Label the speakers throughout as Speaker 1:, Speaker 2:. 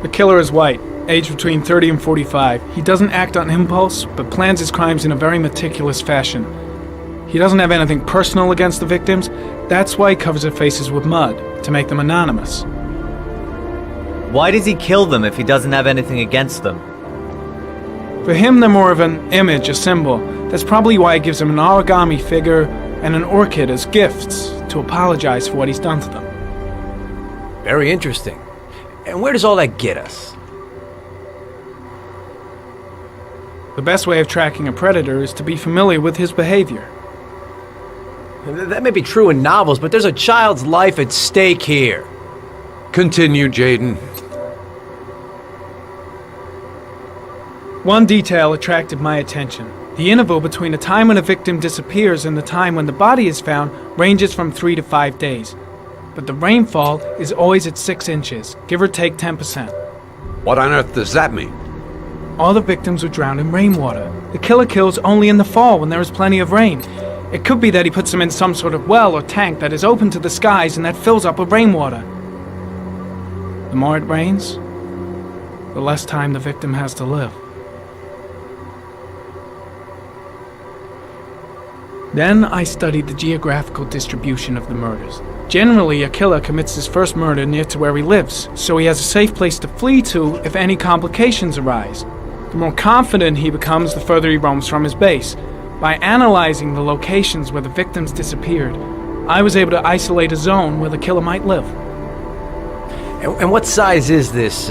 Speaker 1: The killer is white, aged between 30 and 45. He doesn't act on impulse, but plans his crimes in a very meticulous fashion. He doesn't have anything personal against the victims. That's why he covers their faces with mud, to make them anonymous.
Speaker 2: Why does he kill them if he doesn't have anything against them?
Speaker 1: For him, they're more of an image, a symbol. That's probably why he gives them an origami figure and an orchid as gifts to apologize for what he's done to them.
Speaker 3: Very interesting. And where does all that get us?
Speaker 1: The best way of tracking a predator is to be familiar with his behavior.
Speaker 3: That may be true in novels, but there's a child's life at stake here.
Speaker 4: Continue, Jaden.
Speaker 1: One detail attracted my attention. The interval between the time when a victim disappears and the time when the body is found ranges from 3 to 5 days. But the rainfall is always at 6 inches, give or take 10%.
Speaker 4: What on earth does that mean?
Speaker 1: All the victims were drowned in rainwater. The killer kills only in the fall when there is plenty of rain. It could be that he puts them in some sort of well or tank that is open to the skies and that fills up with rainwater. The more it rains, the less time the victim has to live. Then I studied the geographical distribution of the murders. Generally, a killer commits his first murder near to where he lives, so he has a safe place to flee to if any complications arise. The more confident he becomes, the further he roams from his base. By analyzing the locations where the victims disappeared, I was able to isolate a zone where the killer might live.
Speaker 3: And what size is this,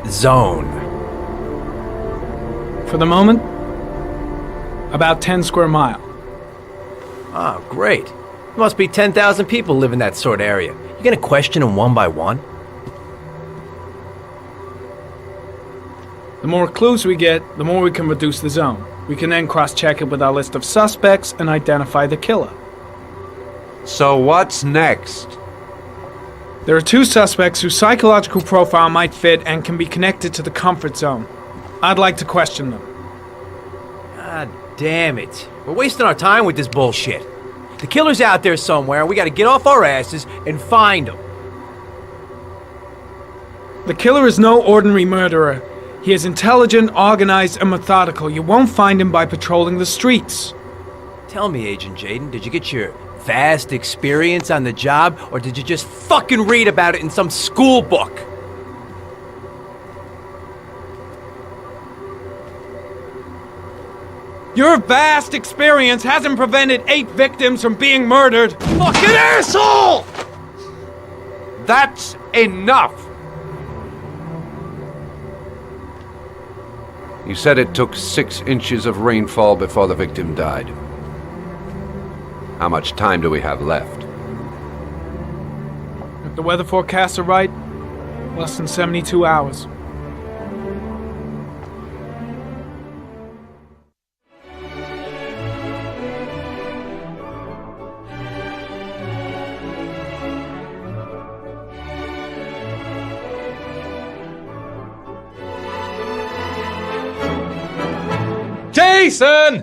Speaker 3: zone?
Speaker 1: For the moment, about 10 square miles.
Speaker 3: Oh, great. There must be 10,000 people live in that sort of area. You gonna question them one by one?
Speaker 1: The more clues we get, the more we can reduce the zone. We can then cross-check it with our list of suspects and identify the killer.
Speaker 4: So what's next?
Speaker 1: There are 2 suspects whose psychological profile might fit and can be connected to the comfort zone. I'd like to question them.
Speaker 3: God damn it. We're wasting our time with this bullshit. The killer's out there somewhere, and we gotta get off our asses and find him.
Speaker 1: The killer is no ordinary murderer. He is intelligent, organized, and methodical. You won't find him by patrolling the streets.
Speaker 3: Tell me, Agent Jaden, did you get your vast experience on the job, or did you just fucking read about it in some school book?
Speaker 1: Your vast experience hasn't prevented 8 victims from being murdered.
Speaker 3: Fucking asshole!
Speaker 4: That's enough! You said it took 6 inches of rainfall before the victim died. How much time do we have left?
Speaker 1: If the weather forecasts are right, less than 72 hours.
Speaker 5: Jason!